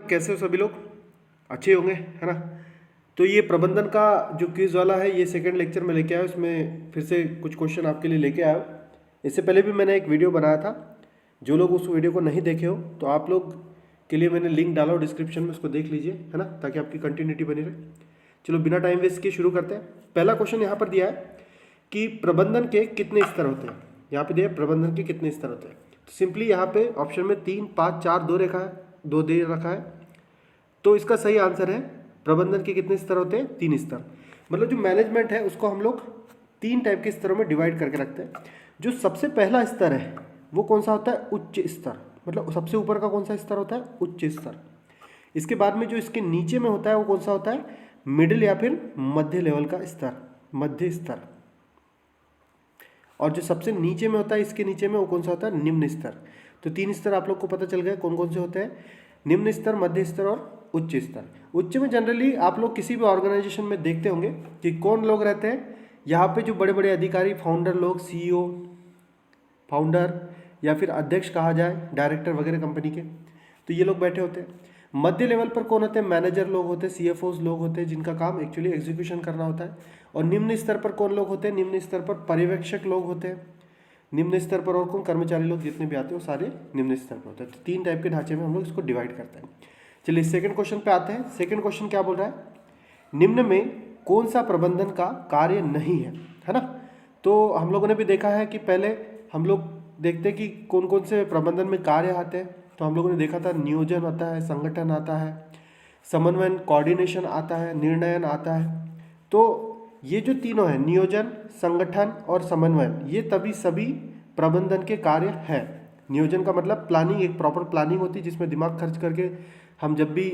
कैसे हो सभी लोग? अच्छे होंगे, है ना? तो ये प्रबंधन का जो क्विज वाला है, ये सेकंड लेक्चर में लेके आया हूँ। इसमें फिर से कुछ क्वेश्चन आपके लिए लेके आया हूँ। इससे पहले भी मैंने एक वीडियो बनाया था। जो लोग उस वीडियो को नहीं देखे हो तो आप लोग के लिए मैंने लिंक डाला हो डिस्क्रिप्शन में, उसको देख लीजिए, है ना, ताकि आपकी कंटिन्यूटी बनी रहे। चलो बिना टाइम वेस्ट किए शुरू करते हैं। पहला क्वेश्चन यहाँ पर दिया है कि प्रबंधन के कितने स्तर होते हैं। यहाँ पे दिया है प्रबंधन के कितने स्तर होते हैं। तो सिंपली यहाँ पे ऑप्शन में 3, 5, 4 दो रेखा है, दो दे रखा है। तो इसका सही आंसर है प्रबंधन के कितने स्तर होते हैं? 3 स्तर। मतलब जो मैनेजमेंट है उसको हम लोग 3 टाइप के स्तरों में डिवाइड करके रखते हैं। जो सबसे पहला स्तर है वो कौन सा होता है? उच्च स्तर। मतलब सबसे ऊपर का कौन सा स्तर होता है? उच्च स्तर। इसके बाद में जो इसके नीचे में होता है वो कौन सा होता है? मिडिल या फिर मध्य लेवल का स्तर, मध्य स्तर। और जो सबसे नीचे में होता है, इसके नीचे में, वो कौन सा होता है? निम्न स्तर। तो 3 स्तर आप लोग को पता चल गया कौन कौन से होते हैं। निम्न स्तर, मध्य स्तर और उच्च स्तर। उच्च में जनरली आप लोग किसी भी ऑर्गेनाइजेशन में देखते होंगे कि कौन लोग रहते हैं। यहाँ पे जो बड़े बड़े अधिकारी, फाउंडर लोग, सीईओ, फाउंडर या फिर अध्यक्ष कहा जाए, डायरेक्टर वगैरह कंपनी के, तो ये लोग बैठे होते हैं। मध्य लेवल पर कौन होते हैं? मैनेजर लोग होते हैं, सीएफओज लोग होते हैं, जिनका काम एक्चुअली एग्जीक्यूशन करना होता है। और निम्न स्तर पर कौन लोग होते हैं? निम्न स्तर पर पर्यवेक्षक लोग होते हैं। निम्न स्तर पर और कौन? कर्मचारी लोग जितने भी आते हैं वो सारे निम्न स्तर पर होते हैं। तो 3 टाइप के ढांचे में हम लोग इसको डिवाइड करते हैं। चलिए सेकंड क्वेश्चन पे आते हैं। सेकंड क्वेश्चन क्या बोल रहा है? निम्न में कौन सा प्रबंधन का कार्य नहीं है ना? तो हम लोगों ने भी देखा है कि पहले हम लोग देखते हैं कि कौन कौन से प्रबंधन में कार्य आते हैं। तो हम लोगों ने देखा था नियोजन आता है, संगठन आता है, समन्वयन कोऑर्डिनेशन आता है, निर्णयन आता है। तो ये जो तीनों है, नियोजन, संगठन और समन्वयन, ये तभी सभी प्रबंधन के कार्य है। नियोजन का मतलब प्लानिंग, एक प्रॉपर प्लानिंग होती है जिसमें दिमाग खर्च करके हम जब भी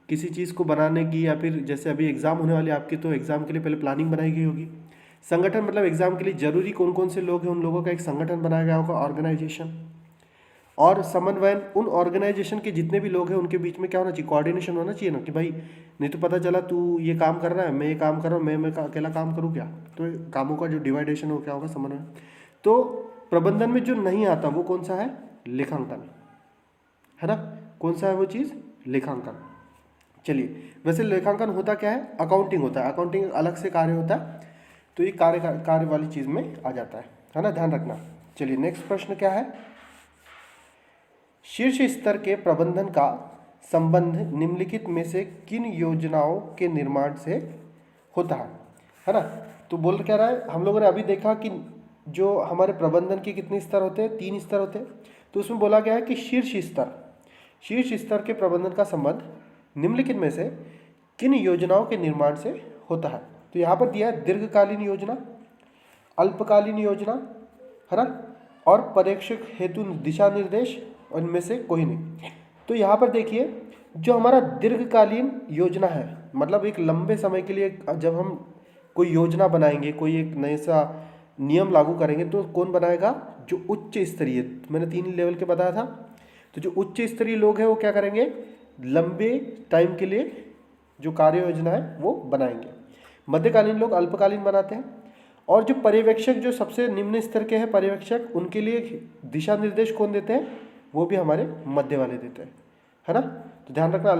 किसी चीज़ को बनाने की, या फिर जैसे अभी एग्ज़ाम होने वाली आपकी, तो एग्ज़ाम के लिए पहले प्लानिंग बनाई गई होगी। संगठन मतलब एग्ज़ाम के लिए जरूरी कौन कौन से लोग हैं, उन लोगों का एक संगठन बनाया गया होगा, ऑर्गेनाइजेशन। और समन्वयन, उन ऑर्गेनाइजेशन के जितने भी लोग हैं उनके बीच में क्या होना चाहिए? कोऑर्डिनेशन होना चाहिए ना, कि भाई नहीं तो पता चला तू ये काम कर रहा है, मैं ये काम कर रहा हूँ, मैं अकेला काम करूँ क्या? तो कामों का जो डिवाइडेशन हो क्या होगा? समन्वय। तो प्रबंधन में जो नहीं आता वो कौन सा है? लेखांकन, है ना? कौन सा है वो चीज़? लेखांकन। चलिए, वैसे लेखांकन होता क्या है? अकाउंटिंग होता है। अकाउंटिंग अलग से कार्य होता है, तो ये कार्य वाली चीज़ में आ जाता है ना, ध्यान रखना। चलिए नेक्स्ट प्रश्न क्या है? शीर्ष स्तर के प्रबंधन का संबंध निम्नलिखित में से किन योजनाओं के निर्माण से होता है ना? तो बोल क्या रहा है? हम लोगों ने अभी देखा कि जो हमारे प्रबंधन के कितने स्तर होते हैं? 3 स्तर होते हैं। तो उसमें बोला गया है कि शीर्ष स्तर के प्रबंधन का संबंध निम्नलिखित में से किन योजनाओं के निर्माण से होता है। तो यहाँ पर दिया है दीर्घकालीन योजना, अल्पकालीन योजना, है ना, और पर्यवेक्षक हेतु दिशा निर्देश, और इनमें से कोई नहीं। तो यहाँ पर देखिए, जो हमारा दीर्घकालीन योजना है, मतलब एक लंबे समय के लिए जब हम कोई योजना बनाएंगे, कोई एक नया सा नियम लागू करेंगे, तो कौन बनाएगा? जो उच्च स्तरीय, मैंने 3 लेवल के बताया था। तो जो उच्च स्तरीय लोग हैं वो क्या करेंगे? लंबे टाइम के लिए जो कार्य योजना है वो बनाएंगे। मध्यकालीन लोग अल्पकालीन बनाते हैं। और जो पर्यवेक्षक, जो सबसे निम्न स्तर के हैं पर्यवेक्षक, उनके लिए दिशा निर्देश कौन देते हैं? वो भी हमारे मध्य वाले देते हैं, है ना? तो ध्यान रखना,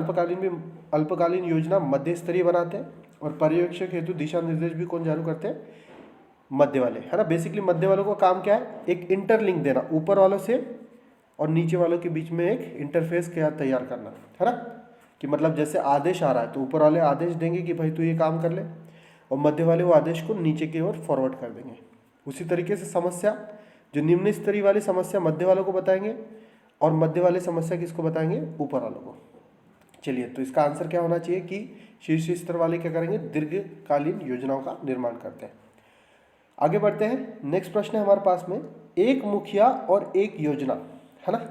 अल्पकालीन योजना मध्य स्तरीय बनाते हैं, और पर्यवेक्षक हेतु दिशा निर्देश भी कौन जारी करते हैं? मध्य वाले, है ना? बेसिकली मध्य वालों का काम क्या है? एक इंटरलिंक देना, ऊपर वालों से और नीचे वालों के बीच में एक इंटरफेस क्या तैयार करना, है ना? कि मतलब जैसे आदेश आ रहा है तो ऊपर वाले आदेश देंगे कि भाई तू ये काम कर ले, और मध्य वाले वो आदेश को नीचे की ओर फॉरवर्ड कर देंगे। उसी तरीके से समस्या, जो निम्न स्तरीय वाली समस्या मध्य वालों को बताएंगे, और मध्य वाले समस्या किसको बताएंगे? ऊपर वालों को। चलिए, तो इसका आंसर क्या होना चाहिए कि शीर्ष स्तर वाले क्या करेंगे? दीर्घकालीन योजनाओं का निर्माण करते हैं। आगे बढ़ते हैं। नेक्स्ट प्रश्न है हमारे पास में, एक मुखिया और एक योजना, है ना?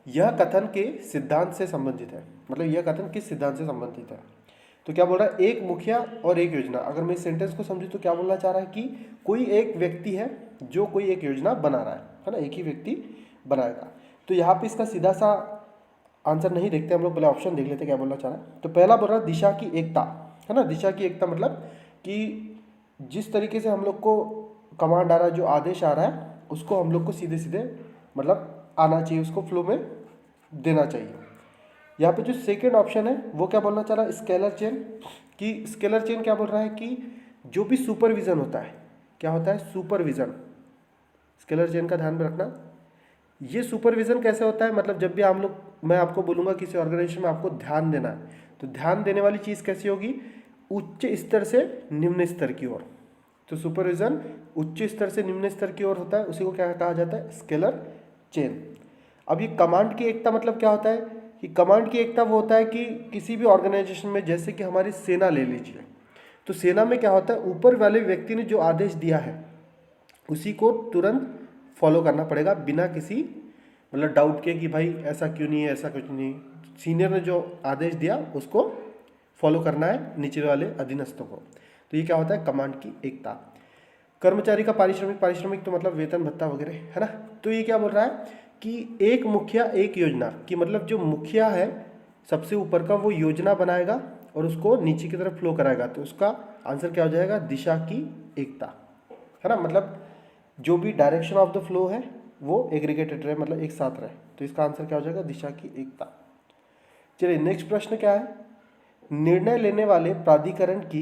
यह कथन के सिद्धांत से संबंधित है। मतलब यह कथन किस सिद्धांत से संबंधित है? तो क्या बोल रहा है? एक मुखिया और एक योजना। अगर मैं इस सेंटेंस को समझूं तो क्या बोलना चाह रहा है कि कोई एक व्यक्ति है जो कोई एक योजना बना रहा है ना? एक ही व्यक्ति बनाएगा। तो यहाँ पे इसका सीधा सा आंसर नहीं देखते हम लोग, पहले ऑप्शन देख लेते क्या बोलना चाह रहा है। तो पहला बोल रहा है दिशा की एकता, है ना? दिशा की एकता मतलब कि जिस तरीके से हम लोग को कमांड आ रहा है, जो आदेश आ रहा है, उसको हम लोग को सीधे सीधे मतलब आना चाहिए, उसको फ्लो में देना चाहिए। यहाँ पे जो सेकेंड ऑप्शन है वो क्या बोलना चाह रहा है, स्केलर चेन। कि स्केलर चेन क्या बोल रहा है कि जो भी सुपरविजन होता है, क्या होता है, सुपरविजन। स्केलर चेन का ध्यान में रखना। ये सुपरविजन कैसे होता है, मतलब जब भी हम लोग, मैं आपको बोलूँगा किसी ऑर्गेनाइजेशन में आपको ध्यान देना है, तो ध्यान देने वाली चीज़ कैसी होगी, उच्च स्तर से निम्न स्तर की ओर। तो सुपरविजन उच्च स्तर से निम्न स्तर की ओर होता है, उसी को क्या कहा जाता है, स्केलर चेन। अब ये कमांड की एकता मतलब क्या होता है कि कमांड की एकता वो होता है कि किसी भी ऑर्गेनाइजेशन में, जैसे कि हमारी सेना ले लीजिए, तो सेना में क्या होता है, ऊपर वाले व्यक्ति ने जो आदेश दिया है उसी को तुरंत फॉलो करना पड़ेगा, बिना किसी मतलब डाउट के कि भाई ऐसा क्यों नहीं है, ऐसा कुछ नहीं। सीनियर ने जो आदेश दिया उसको फॉलो करना है नीचे वाले अधीनस्थों को। तो ये क्या होता है, कमांड की एकता। कर्मचारी का पारिश्रमिक, पारिश्रमिक तो मतलब वेतन भत्ता वगैरह, है ना। तो ये क्या बोल रहा है कि एक मुखिया एक योजना, कि मतलब जो मुखिया है सबसे ऊपर का, वो योजना बनाएगा और उसको नीचे की तरफ फ्लो कराएगा। तो उसका आंसर क्या हो जाएगा, दिशा की एकता, है ना। मतलब जो भी डायरेक्शन ऑफ द फ्लो है वो एग्रीगेटेड रहे, मतलब एक साथ रहे। तो इसका आंसर क्या हो जाएगा, दिशा की एकता। चलिए नेक्स्ट प्रश्न क्या है, निर्णय लेने वाले प्राधिकरण की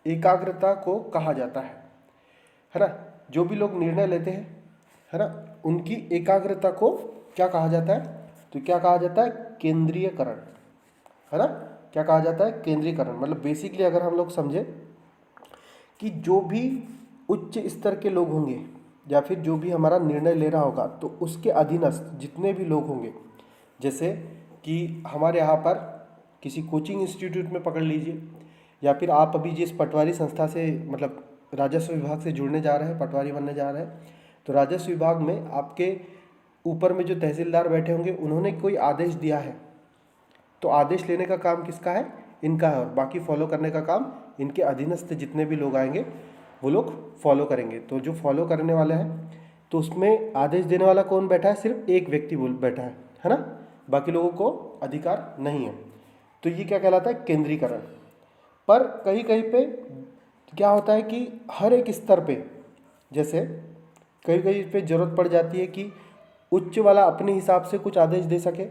एकाग्रता को कहा जाता है ना। जो भी लोग निर्णय लेते हैं, है ना, उनकी एकाग्रता को क्या कहा जाता है, तो क्या कहा जाता है, केंद्रीयकरण, है ना। क्या कहा जाता है, केंद्रीयकरण। मतलब बेसिकली अगर हम लोग समझे कि जो भी उच्च स्तर के लोग होंगे या फिर जो भी हमारा निर्णय ले रहा होगा, तो उसके अधीनस्थ जितने भी लोग होंगे, जैसे कि हमारे यहाँ पर किसी कोचिंग इंस्टीट्यूट में पकड़ लीजिए, या फिर आप अभी जिस पटवारी संस्था से मतलब राजस्व विभाग से जुड़ने जा रहे हैं, पटवारी बनने जा रहे हैं, तो राजस्व विभाग में आपके ऊपर में जो तहसीलदार बैठे होंगे, उन्होंने कोई आदेश दिया है, तो आदेश लेने का काम किसका है, इनका है, और बाकी फॉलो करने का काम इनके अधीनस्थ जितने भी लोग आएंगे वो लोग फॉलो करेंगे। तो जो फॉलो करने वाला है, तो उसमें आदेश देने वाला कौन बैठा है, सिर्फ एक व्यक्ति बैठा है ना, बाकी लोगों को अधिकार नहीं है। तो ये क्या कहलाता है, केंद्रीकरण। पर कहीं कहीं पे क्या होता है कि हर एक स्तर पे, जैसे कहीं कहीं पे ज़रूरत पड़ जाती है कि उच्च वाला अपने हिसाब से कुछ आदेश दे सके,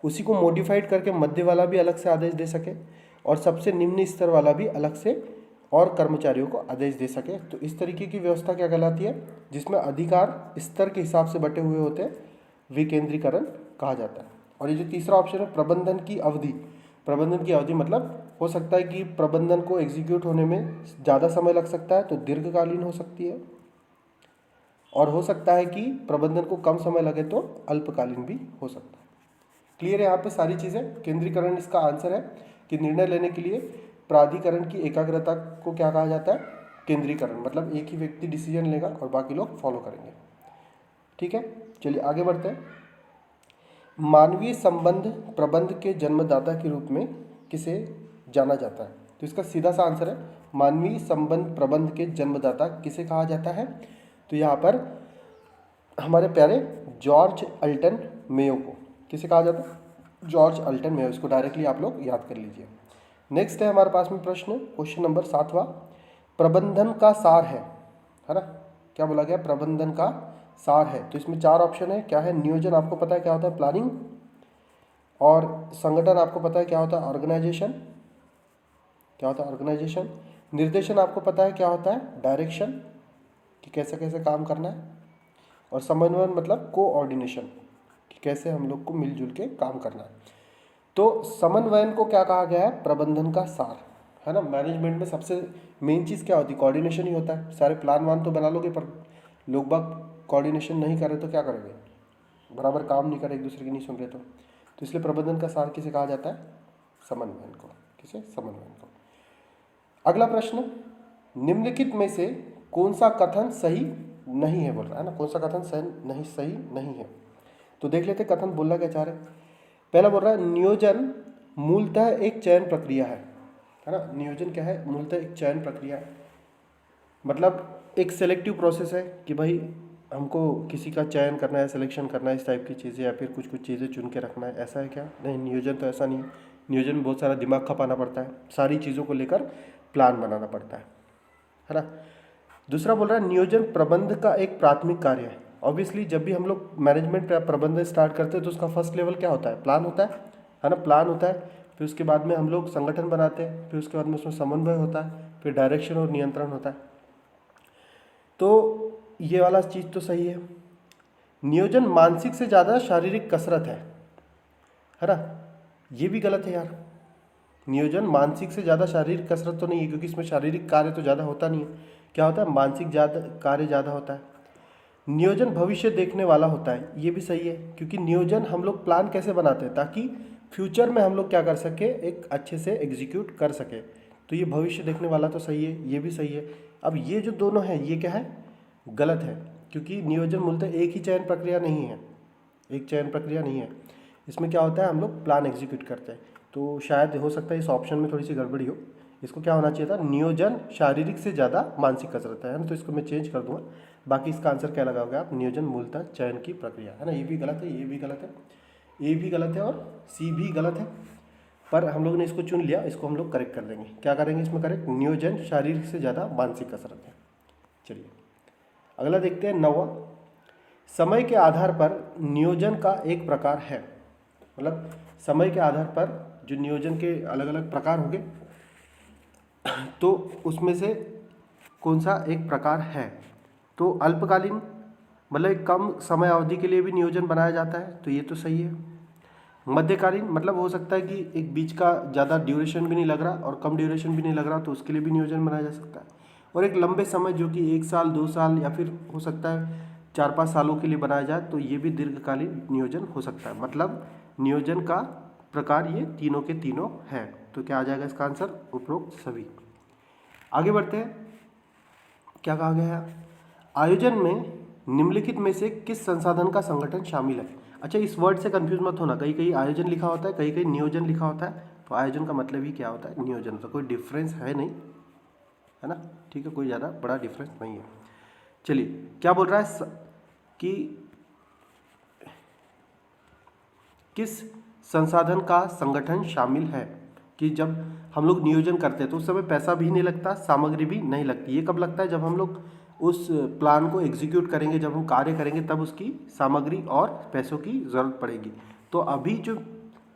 उसी को मॉडिफाइड करके मध्य वाला भी अलग से आदेश दे सके, और सबसे निम्न स्तर वाला भी अलग से और कर्मचारियों को आदेश दे सके। तो इस तरीके की व्यवस्था क्या कहलाती है, जिसमें अधिकार स्तर के हिसाब से बटे हुए होते हैं, विकेंद्रीकरण कहा जाता है। और ये जो तीसरा ऑप्शन है, प्रबंधन की अवधि, प्रबंधन की अवधि मतलब हो सकता है कि प्रबंधन को एग्जीक्यूट होने में ज़्यादा समय लग सकता है, तो दीर्घकालीन हो सकती है, और हो सकता है कि प्रबंधन को कम समय लगे तो अल्पकालीन भी हो सकता है। क्लियर है यहाँ पे सारी चीज़ें। केंद्रीकरण इसका आंसर है कि निर्णय लेने के लिए प्राधिकरण की एकाग्रता को क्या कहा जाता है, केंद्रीकरण। मतलब एक ही व्यक्ति डिसीजन लेगा और बाकी लोग फॉलो करेंगे। ठीक है, चलिए आगे बढ़ते हैं। मानवीय संबंध प्रबंध के जन्मदाता के रूप में किसे जाना जाता है, तो इसका सीधा सा आंसर है, मानवीय संबंध प्रबंध के जन्मदाता किसे कहा जाता है, तो यहाँ पर हमारे प्यारे जॉर्ज अल्टन मेयो को किसे कहा जाता है, जॉर्ज अल्टन मेयो। इसको डायरेक्टली आप लोग याद कर लीजिए। नेक्स्ट है हमारे पास में प्रश्न, क्वेश्चन नंबर 7वां, प्रबंधन का सार है ना। क्या बोला गया, प्रबंधन का सार है। तो इसमें 4 ऑप्शन है, क्या है, नियोजन आपको पता है क्या होता है, प्लानिंग, और संगठन आपको पता है क्या होता है, ऑर्गेनाइजेशन, क्या होता है ऑर्गेनाइजेशन, निर्देशन आपको पता है क्या होता है, डायरेक्शन, कि कैसे कैसे काम करना है, और समन्वय मतलब कोऑर्डिनेशन, कि कैसे हम लोग को मिलजुल के काम करना है। तो समन्वयन को क्या कहा गया है, प्रबंधन का सार, है ना। मैनेजमेंट में सबसे मेन चीज़ क्या होती है, कोऑर्डिनेशन ही होता है। सारे प्लान वान तो बना लोगे, पर लोग बाग कोऑर्डिनेशन नहीं कर रहे तो क्या करेंगे, बराबर काम नहीं करे, एक दूसरे की नहीं सुन रहे तो इसलिए प्रबंधन का सार किसे कहा जाता है, समन्वयन को, किसे, समन्वयन को। अगला प्रश्न, निम्नलिखित में से कौन सा कथन सही नहीं है, बोल रहा है ना, कौन सा कथन सही नहीं है। तो देख लेते कथन बोलना क्या चाह रहे। पहला बोल रहा है, नियोजन मूलतः एक चयन प्रक्रिया है ना। नियोजन क्या है, मूलतः एक चयन प्रक्रिया है, मतलब एक सेलेक्टिव प्रोसेस है कि भाई हमको किसी का चयन करना है, सिलेक्शन करना है, इस टाइप की चीज़ें, या फिर कुछ कुछ चीज़ें चुन के रखना है, ऐसा है क्या, नहीं। नियोजन तो ऐसा नहीं, नियोजन में बहुत सारा दिमाग खपाना पड़ता है, सारी चीज़ों को लेकर प्लान बनाना पड़ता है ना। दूसरा बोल रहा है, नियोजन प्रबंध का एक प्राथमिक कार्य है। ऑब्वियसली जब भी हम लोग मैनेजमेंट प्रबंधन स्टार्ट करते हैं तो उसका फर्स्ट लेवल क्या होता है, प्लान होता है है ना, प्लान होता है, फिर उसके बाद में हम लोग संगठन बनाते हैं, फिर उसके बाद में उसमें समन्वय होता है, फिर डायरेक्शन और नियंत्रण होता है। तो ये वाला चीज़ तो सही है। नियोजन मानसिक से ज़्यादा शारीरिक कसरत है ना, ये भी गलत है यार। नियोजन मानसिक से ज़्यादा शारीरिक कसरत तो नहीं है, क्योंकि इसमें शारीरिक कार्य तो ज़्यादा होता नहीं है। क्या होता है, मानसिक ज़्यादा कार्य ज़्यादा होता है। नियोजन भविष्य देखने वाला होता है, ये भी सही है, क्योंकि नियोजन हम लोग प्लान कैसे बनाते हैं ताकि फ्यूचर में हम लोग क्या कर सके, एक अच्छे से एग्जीक्यूट कर सके। तो ये भविष्य देखने वाला तो सही है, ये भी सही है। अब ये जो दोनों है ये क्या है, गलत है, क्योंकि नियोजन मूलतः एक ही चयन प्रक्रिया नहीं है, एक चयन प्रक्रिया नहीं है। इसमें क्या होता है, हम लोग प्लान एग्जीक्यूट करते हैं। तो शायद हो सकता है इस ऑप्शन में थोड़ी सी गड़बड़ी हो, इसको क्या होना चाहिए था, नियोजन शारीरिक से ज़्यादा मानसिक कसरत है ना, तो इसको मैं चेंज कर दूंगा। बाकी इसका आंसर क्या लगाओगे आप, नियोजन मूलतः चयन की प्रक्रिया है ना। ये भी गलत है, ये भी गलत है, ए भी गलत है और सी भी गलत है, पर हम लोग ने इसको चुन लिया, इसको हम लोग करेक्ट कर देंगे। क्या करेंगे इसमें करेक्ट, नियोजन शारीरिक से ज़्यादा मानसिक कसरत है। चलिए अगला देखते हैं, 9वां, समय के आधार पर नियोजन का एक प्रकार है। मतलब समय के आधार पर जो नियोजन के अलग अलग प्रकार होंगे, तो उसमें से कौन सा एक प्रकार है। तो अल्पकालीन मतलब एक कम समय अवधि के लिए भी नियोजन बनाया जाता है, तो ये तो सही है। मध्यकालीन मतलब हो सकता है कि एक बीच का ज़्यादा ड्यूरेशन भी नहीं लग रहा और कम ड्यूरेशन भी नहीं लग रहा, तो उसके लिए भी नियोजन बनाया जा सकता है। और एक लंबे समय जो कि 1 साल 2 साल या फिर हो सकता है 4-5 सालों के लिए बनाया जाए, तो ये भी दीर्घकालीन नियोजन हो सकता है। मतलब नियोजन का प्रकार ये तीनों के तीनों है। तो क्या आ जाएगा इसका आंसर, उपरोक्त सभी। आगे बढ़ते हैं, क्या कहा गया है, आयोजन में निम्नलिखित में से किस संसाधन का संगठन शामिल है। अच्छा, इस वर्ड से कंफ्यूज मत होना, कहीं कहीं आयोजन लिखा होता है, कहीं कहीं नियोजन लिखा होता है। तो आयोजन का मतलब ही क्या होता है, नियोजन होता है, कोई डिफरेंस है नहीं, है ना, ठीक है, कोई ज़्यादा बड़ा डिफरेंस नहीं है। चलिए क्या बोल रहा है कि किस संसाधन का संगठन शामिल है, कि जब हम लोग नियोजन करते हैं तो उस समय पैसा भी नहीं लगता, सामग्री भी नहीं लगती। ये कब लगता है, जब हम लोग उस प्लान को एग्जीक्यूट करेंगे, जब हम कार्य करेंगे, तब उसकी सामग्री और पैसों की ज़रूरत पड़ेगी। तो अभी जो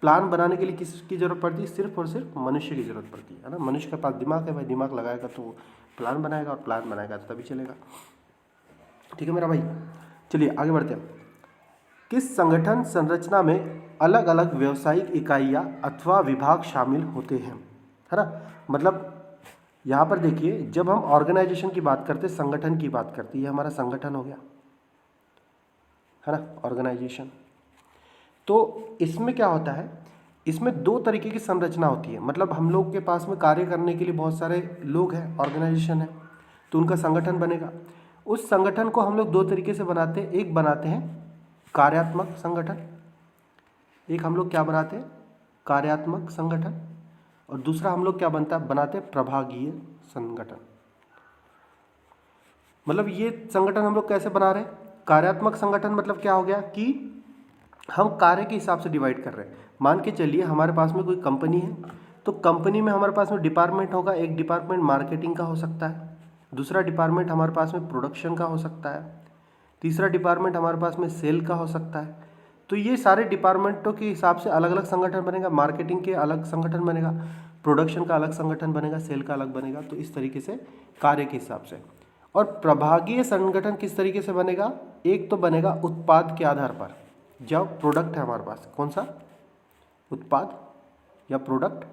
प्लान बनाने के लिए किसकी ज़रूरत पड़ती है, सिर्फ और सिर्फ मनुष्य की ज़रूरत पड़ती है ना। मनुष्य के पास दिमाग है भाई, दिमाग लगाएगा तो प्लान बनाएगा, और प्लान बनाएगा तो तभी चलेगा। ठीक है मेरा भाई, चलिए आगे बढ़ते हैं। किस संगठन संरचना में अलग अलग व्यावसायिक इकाइयाँ अथवा विभाग शामिल होते हैं, है ना। मतलब यहाँ पर देखिए, जब हम ऑर्गेनाइजेशन की बात करते हैं, संगठन की बात करते हैं, ये हमारा संगठन हो गया, है ना, ऑर्गेनाइजेशन। तो इसमें क्या होता है, इसमें 2 तरीके की संरचना होती है। मतलब हम लोग के पास में कार्य करने के लिए बहुत सारे लोग हैं, ऑर्गेनाइजेशन है, तो उनका संगठन बनेगा। उस संगठन को हम लोग 2 तरीके से बनाते हैं। एक बनाते हैं कार्यात्मक संगठन, एक हम लोग क्या बनाते हैं, कार्यात्मक संगठन, और दूसरा हम लोग क्या बनाते हैं, प्रभागीय संगठन। मतलब ये संगठन हम लोग कैसे बना रहे हैं, कार्यात्मक संगठन मतलब क्या हो गया कि हम कार्य के हिसाब से डिवाइड कर रहे हैं। मान के चलिए हमारे पास में कोई कंपनी है, तो कंपनी में हमारे पास में डिपार्टमेंट होगा। एक डिपार्टमेंट मार्केटिंग का हो सकता है, दूसरा डिपार्टमेंट हमारे पास में प्रोडक्शन का हो सकता है, तीसरा डिपार्टमेंट हमारे पास में सेल का हो सकता है। तो ये सारे डिपार्टमेंटों के हिसाब से अलग अलग संगठन बनेगा। मार्केटिंग के अलग संगठन बनेगा, प्रोडक्शन का अलग संगठन बनेगा, सेल का अलग बनेगा। तो इस तरीके से कार्य के हिसाब से। और प्रभागीय संगठन किस तरीके से बनेगा, एक तो बनेगा उत्पाद के आधार पर। जब प्रोडक्ट है हमारे पास, कौन सा उत्पाद या प्रोडक्ट,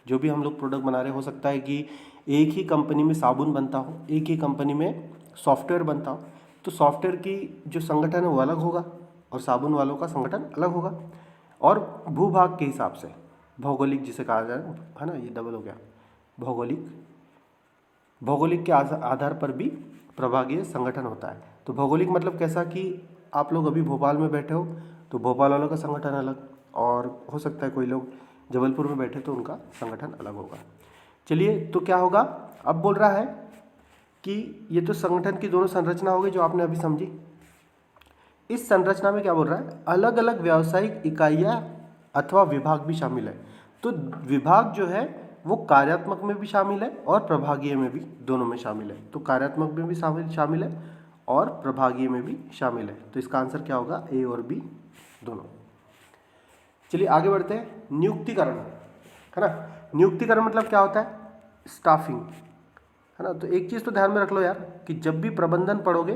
जो भी हम लोग प्रोडक्ट बना रहे, हो सकता है कि एक ही कंपनी में साबुन बनता हो, एक ही कंपनी में सॉफ्टवेयर बनता हो, तो सॉफ्टवेयर की जो संगठन है वो अलग होगा और साबुन वालों का संगठन अलग होगा। और भूभाग के हिसाब से, भौगोलिक जिसे कहा जाए, है ना, ये डबल हो गया, भौगोलिक के आधार पर भी प्रभागीय संगठन होता है। तो भौगोलिक मतलब कैसा कि आप लोग अभी भोपाल में बैठे हो तो भोपाल वालों का संगठन अलग, और हो सकता है कोई लोग जबलपुर में बैठे तो उनका संगठन अलग होगा। चलिए तो क्या होगा, अब बोल रहा है कि ये तो संगठन की दोनों संरचना हो गई जो आपने अभी समझी। इस संरचना में क्या बोल रहा है, अलग अलग व्यावसायिक इकाइयाँ अथवा विभाग भी शामिल है। तो विभाग जो है वो कार्यात्मक में भी शामिल है और प्रभागीय में भी, दोनों में शामिल है। तो कार्यात्मक में भी शामिल है और प्रभागीय में भी शामिल है। तो इसका आंसर क्या होगा, ए और बी दोनों। चलिए आगे बढ़ते हैं। नियुक्तिकरण, है ना। नियुक्तिकरण मतलब क्या होता है? स्टाफिंग, है ना। तो एक चीज़ तो ध्यान में रख लो यार कि जब भी प्रबंधन पढ़ोगे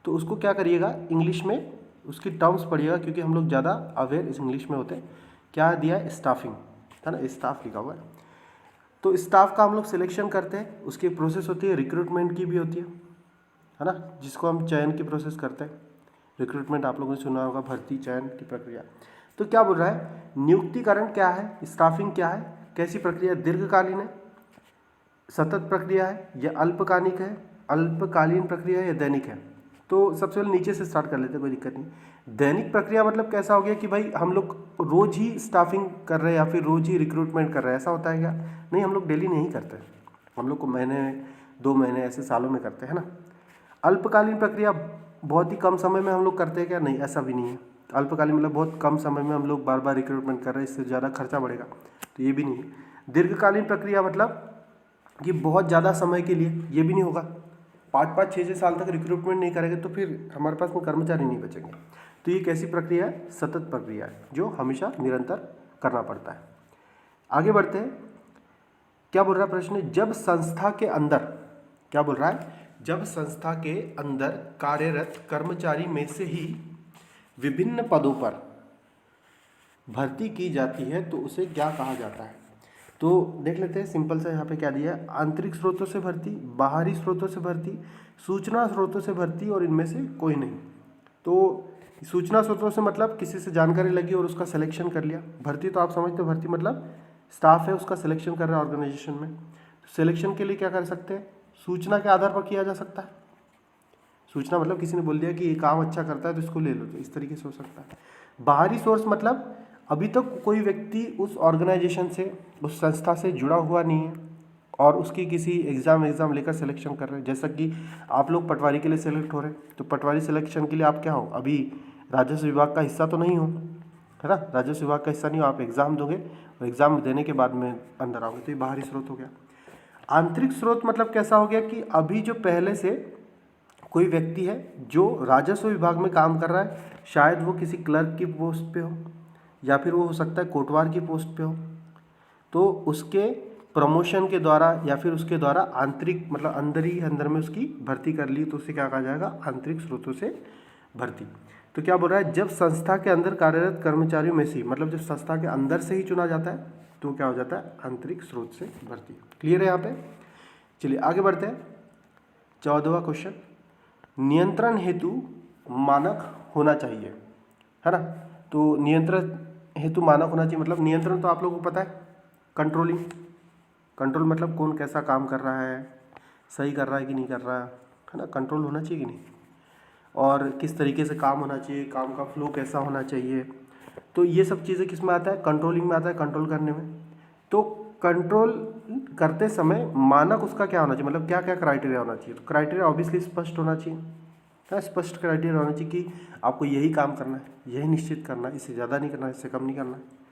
तो उसको क्या करिएगा, इंग्लिश में उसकी टर्म्स पढ़िएगा, क्योंकि हम लोग ज़्यादा अवेयर इस इंग्लिश में होते हैं। क्या दिया है? स्टाफिंग, है ना, स्टाफ लिखा हुआ है। तो स्टाफ का हम लोग सिलेक्शन करते हैं, उसकी प्रोसेस होती है, रिक्रूटमेंट की भी होती है ना, जिसको हम चयन की प्रोसेस करते हैं। रिक्रूटमेंट आप लोगों ने सुना होगा, भर्ती चयन की प्रक्रिया। तो क्या बोल रहा है? नियुक्तिकरण क्या है, स्टाफिंग क्या है, कैसी प्रक्रिया? दीर्घकालीन है, सतत प्रक्रिया है, या अल्पकालिक है, अल्पकालीन प्रक्रिया है, या दैनिक है। तो सबसे पहले नीचे से स्टार्ट कर लेते हैं, कोई दिक्कत नहीं। दैनिक प्रक्रिया मतलब कैसा हो गया कि भाई हम लोग रोज ही स्टाफिंग कर रहे हैं या फिर रोज ही रिक्रूटमेंट कर रहे हैं, ऐसा होता है क्या? नहीं, हम लोग डेली नहीं करते, हम लोग को महीने 2 महीने ऐसे सालों में करते हैं ना। अल्पकालीन प्रक्रिया बहुत ही कम समय में हम लोग करते हैं क्या? नहीं, ऐसा भी नहीं है। अल्पकालीन मतलब बहुत कम समय में हम लोग बार बार रिक्रूटमेंट कर रहे हैं, इससे ज़्यादा खर्चा बढ़ेगा, तो ये भी नहीं है। दीर्घकालीन प्रक्रिया मतलब कि बहुत ज़्यादा समय के लिए, ये भी नहीं होगा। 5-5 6-6 साल तक रिक्रूटमेंट नहीं करेंगे तो फिर हमारे पास में कर्मचारी नहीं बचेंगे। तो ये कैसी प्रक्रिया है? सतत प्रक्रिया है, जो हमेशा निरंतर करना पड़ता है। आगे बढ़ते हैं। क्या बोल रहा है प्रश्न? जब संस्था के अंदर, क्या बोल रहा है? जब संस्था के अंदर कार्यरत कर्मचारी में से ही विभिन्न पदों पर भर्ती की जाती है तो उसे क्या कहा जाता है? तो देख लेते हैं, सिंपल सा यहाँ पे क्या दिया है? आंतरिक स्रोतों से भर्ती, बाहरी स्रोतों से भर्ती, सूचना स्रोतों से भर्ती, और इनमें से कोई नहीं। तो सूचना स्रोतों से मतलब किसी से जानकारी लगी और उसका सिलेक्शन कर लिया। भर्ती तो आप समझते हो, भर्ती मतलब स्टाफ है उसका सिलेक्शन कर रहा है ऑर्गेनाइजेशन में। तो सिलेक्शन के लिए क्या कर सकते हैं? सूचना के आधार पर किया जा सकता है। सूचना मतलब किसी ने बोल दिया कि ये काम अच्छा करता है तो इसको ले लो, तो इस तरीके से हो सकता है। बाहरी सोर्स मतलब अभी तक कोई व्यक्ति उस ऑर्गेनाइजेशन से, उस संस्था से जुड़ा हुआ नहीं है और उसकी किसी एग्ज़ाम लेकर सिलेक्शन कर रहे हैं। जैसा कि आप लोग पटवारी के लिए सेलेक्ट हो रहे हैं, तो पटवारी सिलेक्शन के लिए आप क्या हो? अभी राजस्व विभाग का हिस्सा तो नहीं हो, है ना। राजस्व विभाग का हिस्सा नहीं हो, आप एग्ज़ाम दोगे और एग्ज़ाम देने के बाद में अंदर आओगे, तो ये बाहरी स्रोत हो गया। आंतरिक स्रोत मतलब कैसा हो गया कि अभी जो पहले से कोई व्यक्ति है जो राजस्व विभाग में काम कर रहा है, शायद वो किसी क्लर्क की पोस्ट पे हो या फिर वो हो सकता है कोटवार की पोस्ट पे हो, तो उसके प्रमोशन के द्वारा या फिर उसके द्वारा आंतरिक मतलब अंदर ही अंदर में उसकी भर्ती कर ली, तो उसे क्या कहा जाएगा? आंतरिक स्रोतों से भर्ती। तो क्या बोल रहा है? जब संस्था के अंदर कार्यरत कर्मचारियों में से, मतलब जब संस्था के अंदर से ही चुना जाता है तो क्या हो जाता है? आंतरिक स्रोत से भर्ती। क्लियर है यहाँ पे? चलिए आगे बढ़ते हैं। 14वां क्वेश्चन, नियंत्रण हेतु मानक होना चाहिए, है ना। तो नियंत्रण हेतु मानक होना चाहिए मतलब नियंत्रण तो आप लोगों को पता है, कंट्रोलिंग। कंट्रोल मतलब कौन कैसा काम कर रहा है, सही कर रहा है कि नहीं कर रहा है ना, कंट्रोल होना चाहिए कि नहीं, और किस तरीके से काम होना चाहिए, काम का फ्लो कैसा होना चाहिए। तो ये सब चीज़ें किस में आता है? कंट्रोलिंग में आता है, कंट्रोल करने में। तो कंट्रोल करते समय मानक उसका क्या होना चाहिए, मतलब क्या क्या क्राइटेरिया होना चाहिए? तो क्राइटेरिया ऑब्वियसली स्पष्ट होना चाहिए, है, स्पष्ट क्राइटेरिया होना चाहिए कि आपको यही काम करना है, यही निश्चित करना है, इससे ज़्यादा नहीं करना है, इससे कम नहीं करना है।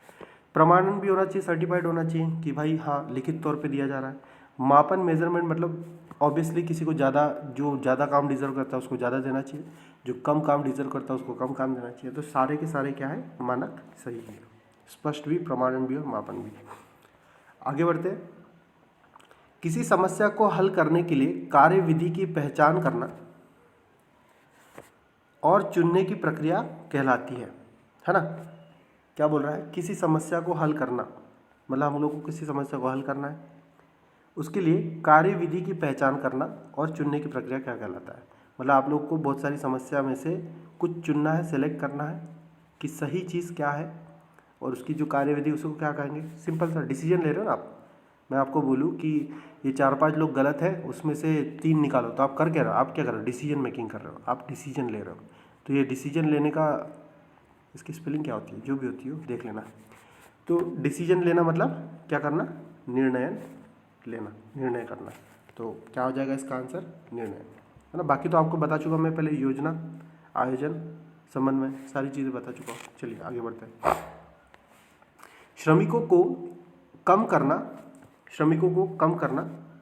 प्रमाणन भी होना चाहिए, सर्टिफाइड होना चाहिए कि भाई हाँ लिखित तौर पे दिया जा रहा है। मापन मेजरमेंट मतलब ऑब्वियसली किसी को ज़्यादा, जो ज़्यादा काम डिजर्व करता है उसको ज़्यादा देना चाहिए, जो कम काम डिजर्व करता है उसको कम काम देना चाहिए। तो सारे के सारे क्या है? मानक सही है, स्पष्ट भी, प्रमाणन भी और मापन भी। आगे बढ़ते हैं। किसी समस्या को हल करने के लिए कार्यविधि की पहचान करना और चुनने की प्रक्रिया कहलाती है ना। क्या बोल रहा है? किसी समस्या को हल करना मतलब हम लोग को किसी समस्या को हल करना है, उसके लिए कार्यविधि की पहचान करना और चुनने की प्रक्रिया क्या कहलाता है? मतलब आप लोग को बहुत सारी समस्या में से कुछ चुनना है, सेलेक्ट करना है कि सही चीज़ क्या है, और उसकी जो कार्यविधि उसको क्या कहेंगे? सिंपल सा डिसीजन ले रहे हो ना आप। मैं आपको बोलूँ कि ये 4-5 लोग गलत है, उसमें से 3 निकालो, तो आप कर क्या रहे हो? आप क्या कर रहे हो? डिसीजन मेकिंग कर रहे हो, आप डिसीजन ले रहे हो। तो ये डिसीजन लेने का, इसकी स्पेलिंग क्या होती है, जो भी होती हो देख लेना। तो डिसीजन लेना मतलब क्या करना? निर्णय लेना, निर्णय करना। तो क्या हो जाएगा इसका आंसर? निर्णय, है ना। बाकी तो आपको बता चुका मैं पहले, योजना, आयोजन, समन्वय, सारी चीज़ें बता चुका हूँ। चलिए आगे बढ़ते हैं। श्रमिकों को कम करना,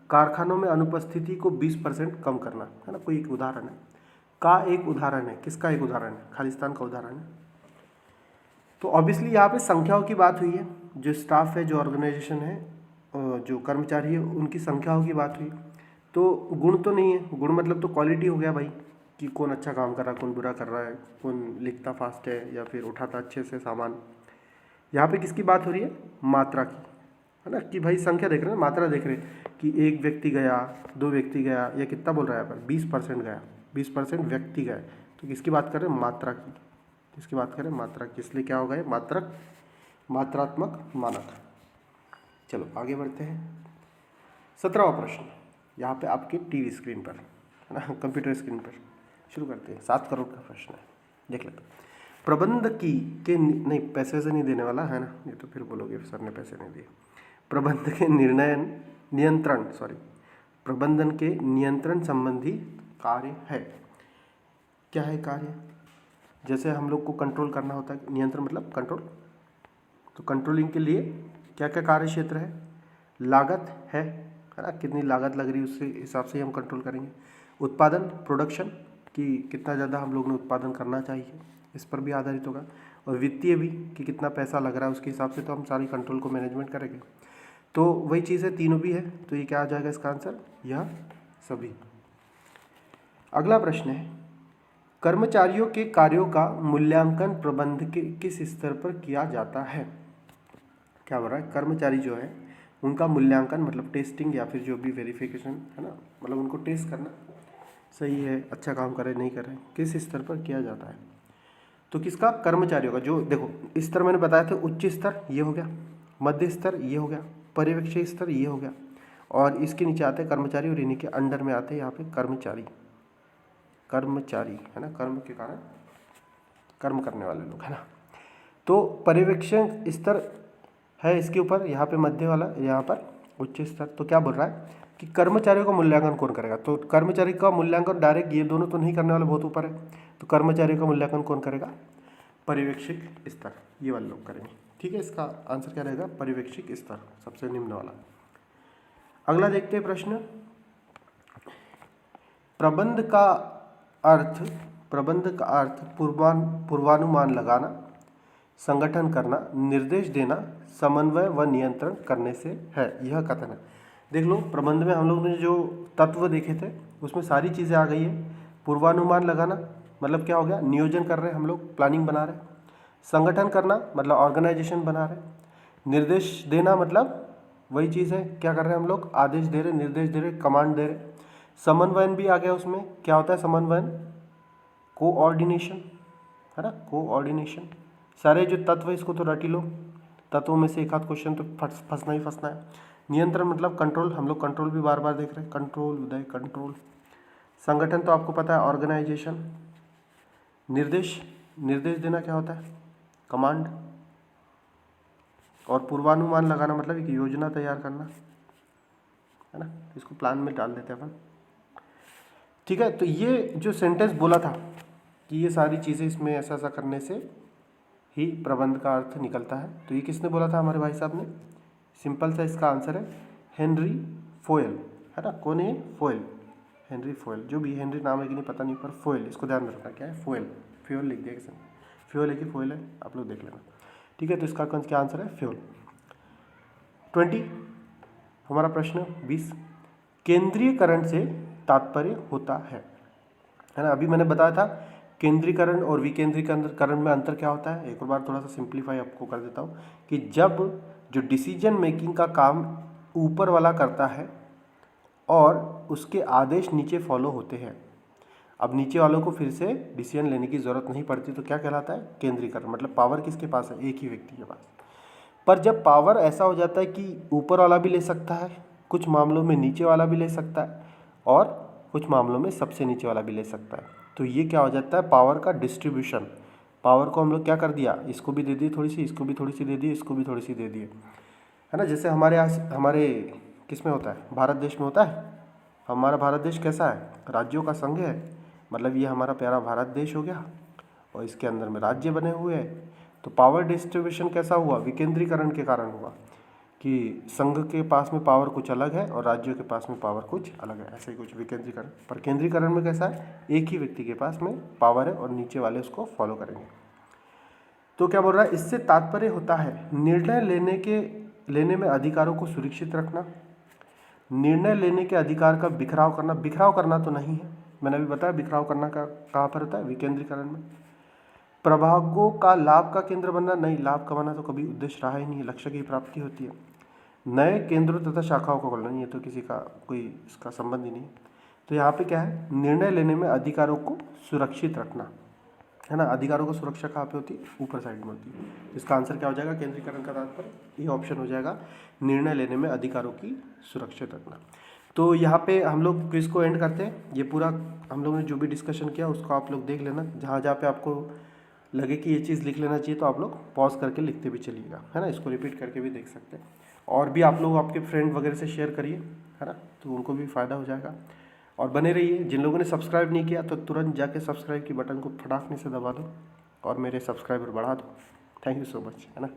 कारखानों में अनुपस्थिति को 20% कम करना, है ना। कोई एक उदाहरण है, किसका एक उदाहरण है? खालिस्तान का उदाहरण है। तो ऑब्वियसली यहाँ पे संख्याओं की बात हुई है, जो स्टाफ है, जो ऑर्गेनाइजेशन है, जो कर्मचारी है, उनकी संख्याओं की बात हुई। तो गुण तो नहीं है, गुण मतलब तो क्वालिटी हो गया भाई, कि कौन अच्छा काम कर रहा है, कौन बुरा कर रहा है, कौन लिखता फास्ट है या फिर उठाता अच्छे से सामान। यहाँ पे किसकी बात हो रही है? मात्रा की, है ना, कि भाई संख्या देख रहे हैं, मात्रा देख रहे हैं कि एक व्यक्ति गया, दो व्यक्ति गया, या कितना बोल रहा है यहाँ पर 20% गया, 20% व्यक्ति गए। तो किसकी बात कर रहे हैं? मात्रा की। किसकी बात करें? मात्रा की। इसलिए क्या होगा ये? मात्रक, मात्रात्मक मानक। चलो आगे बढ़ते हैं। 17वां प्रश्न यहाँ पे आपके टीवी स्क्रीन पर, है ना, कंप्यूटर स्क्रीन पर। शुरू करते हैं। 7 करोड़ का प्रश्न है, देख लेते हैं। प्रबंध की के नहीं, पैसे से नहीं देने वाला है ना, ये तो फिर बोलोगे सर ने पैसे नहीं दिए। प्रबंध के प्रबंधन के नियंत्रण संबंधी कार्य है। क्या है कार्य? जैसे हम लोग को कंट्रोल करना होता है, नियंत्रण मतलब कंट्रोल, तो कंट्रोलिंग के लिए क्या क्या कार्य क्षेत्र है? लागत है ना, कितनी लागत लग रही है उससे हिसाब से हम कंट्रोल करेंगे। उत्पादन, प्रोडक्शन, कि कितना ज़्यादा हम लोग ने उत्पादन करना चाहिए, इस पर भी आधारित होगा। और वित्तीय भी, कि कितना पैसा लग रहा है, उसके हिसाब से तो हम सारी कंट्रोल को मैनेजमेंट करेंगे। तो वही चीज़ है, तीनों भी है। तो ये क्या आ जाएगा इसका आंसर? यह सभी। अगला प्रश्न है, कर्मचारियों के कार्यों का मूल्यांकन प्रबंध के किस स्तर पर किया जाता है? क्या हो रहा है? कर्मचारी जो है उनका मूल्यांकन मतलब टेस्टिंग या फिर जो भी वेरिफिकेशन है ना, मतलब उनको टेस्ट करना, सही है, अच्छा काम करे नहीं करे, किस स्तर पर किया जाता है? तो किसका? कर्मचारियों का। जो देखो स्तर मैंने बताया था, उच्च स्तर ये हो गया, मध्य स्तर ये हो गया, पर्यवेक्षी स्तर ये हो गया, और इसके नीचे आते हैं कर्मचारी, और इन्हीं के अंडर में आते हैं यहाँ पे कर्मचारी, कर्मचारी है ना, कर्म के कारण कर्म करने वाले लोग, है ना। तो पर्यवेक्षण स्तर है इसके ऊपर, यहाँ पे मध्य वाला, यहाँ पर उच्च स्तर। तो क्या बोल रहा है कि कर्मचारियों का मूल्यांकन कौन करेगा? तो कर्मचारी का मूल्यांकन डायरेक्ट ये दोनों तो नहीं करने वाले, बहुत ऊपर है। तो कर्मचारियों का मूल्यांकन कौन करेगा? पर्यवेक्षक स्तर, ये वाले लोग करेंगे। ठीक है, इसका आंसर क्या रहेगा? पर्यवेक्षक स्तर, सबसे निम्न वाला। अगला देखते हैं प्रश्न। प्रबंध का अर्थ पूर्वानुमान लगाना, संगठन करना, निर्देश देना, समन्वय व नियंत्रण करने से है, यह कथन है। देख लो, प्रबंध में हम लोग ने जो तत्व देखे थे उसमें सारी चीज़ें आ गई है। पूर्वानुमान लगाना मतलब क्या हो गया? नियोजन कर रहे हैं हम लोग, प्लानिंग बना रहे हैं। संगठन करना मतलब ऑर्गेनाइजेशन बना रहे हैं। निर्देश देना मतलब वही चीज़ है, क्या कर रहे हैं हम लोग? आदेश दे रहे, निर्देश दे रहे, कमांड दे रहे। समन्वयन भी आ गया उसमें। क्या होता है समन्वयन? कोऑर्डिनेशन, है ना, कोऑर्डिनेशन। सारे जो तत्व है इसको तो रट ही लो, तत्वों में से एक आध क्वेश्चन तो फंसना ही फंसना है। नियंत्रण मतलब कंट्रोल, हम लोग कंट्रोल भी बार बार देख रहे हैं, कंट्रोल उदय कंट्रोल। संगठन तो आपको पता है, ऑर्गेनाइजेशन। निर्देश, निर्देश देना क्या होता है? कमांड। और पूर्वानुमान लगाना मतलब एक योजना तैयार करना, है ना, इसको प्लान में डाल देते हैं अपन। ठीक है, तो ये जो सेंटेंस बोला था कि ये सारी चीज़ें इसमें ऐसा ऐसा करने से ही प्रबंध का अर्थ निकलता है, तो ये किसने बोला था? हमारे भाई साहब ने। सिंपल सा इसका आंसर है हेनरी फोयल, है ना। कौन है? Foyle, Henry Foyle. जो भी हेनरी नाम है कि नहीं पता नहीं, पर फोयल, इसको ध्यान रखना। क्या है? फोयल, फ्यूल लिख दिया किसी ने, फ्यूल है कि फोयल है, आप लोग देख लेना। ठीक है, तो इसका क्या आंसर है? फ्यूल। 20 हमारा प्रश्न 20, केंद्रीयकरण से तात्पर्य होता है ना। अभी मैंने बताया था केंद्रीकरण और विकेंद्रीकरण में अंतर क्या होता है। एक और बार थोड़ा सा सिंप्लीफाई आपको कर देता हूँ कि जब जो डिसीजन मेकिंग का काम ऊपर वाला करता है और उसके आदेश नीचे फॉलो होते हैं, अब नीचे वालों को फिर से डिसीजन लेने की ज़रूरत नहीं पड़ती, तो क्या कहलाता है? केंद्रीकरण। मतलब पावर किसके पास है? एक ही व्यक्ति के पास। पर जब पावर ऐसा हो जाता है कि ऊपर वाला भी ले सकता है, कुछ मामलों में नीचे वाला भी ले सकता है, और कुछ मामलों में सबसे नीचे वाला भी ले सकता है, तो ये क्या हो जाता है? पावर का डिस्ट्रीब्यूशन। पावर को हम लोग क्या कर दिया? इसको भी दे दिए थोड़ी सी, इसको भी थोड़ी सी दे दिए, इसको भी थोड़ी सी दे दिए, है ना। जैसे हमारे यहाँ, हमारे किस में होता है? भारत देश में होता है। हमारा भारत देश कैसा है? राज्यों का संघ है, मतलब ये हमारा प्यारा भारत देश हो गया, और इसके अंदर में राज्य बने हुए हैं। तो पावर डिस्ट्रीब्यूशन कैसा हुआ? विकेंद्रीकरण के कारण हुआ, कि संघ के पास में पावर कुछ अलग है और राज्यों के पास में पावर कुछ अलग है, ऐसे ही कुछ विकेंद्रीकरण। पर केंद्रीकरण में कैसा है? एक ही व्यक्ति के पास में पावर है और नीचे वाले उसको फॉलो करेंगे। तो क्या बोल रहा है, इससे तात्पर्य होता है निर्णय लेने में अधिकारों को सुरक्षित रखना, निर्णय लेने के अधिकार का बिखराव करना तो नहीं है, मैंने अभी बताया बिखराव करना का कहाँ पर होता है, विकेंद्रीकरण में। प्रभागों का लाभ का केंद्र बनना, नहीं, लाभ कमाना तो कभी उद्देश्य रहा ही नहीं है, लक्ष्य की प्राप्ति होती है। नए केंद्रों तथा शाखाओं को खोलना, ये तो किसी का कोई इसका संबंध ही नहीं। तो यहाँ पे क्या है, निर्णय लेने में अधिकारों को सुरक्षित रखना, है ना। अधिकारों को सुरक्षा कहाँ पे होती है, ऊपर साइड में होती है। इसका आंसर क्या हो जाएगा, केंद्रीकरण का तात्पर्य ये ऑप्शन हो जाएगा, निर्णय लेने में अधिकारों की सुरक्षित रखना। तो यहाँ पे हम लोग क्विज को एंड करते हैं। ये पूरा हम लोग ने जो भी डिस्कशन किया उसको आप लोग देख लेना, जहाँ जहाँ पे आपको लगे कि ये चीज़ लिख लेना चाहिए तो आप लोग पॉज करके लिखते भी चलिएगा, है ना। इसको रिपीट करके भी देख सकते हैं, और भी आप लोग आपके फ्रेंड वगैरह से शेयर करिए, है ना, तो उनको भी फ़ायदा हो जाएगा। और बने रहिए, जिन लोगों ने सब्सक्राइब नहीं किया तो तुरंत जाके सब्सक्राइब की बटन को फटाकने से दबा दो और मेरे सब्सक्राइबर बढ़ा दो। थैंक यू सो मच, है ना।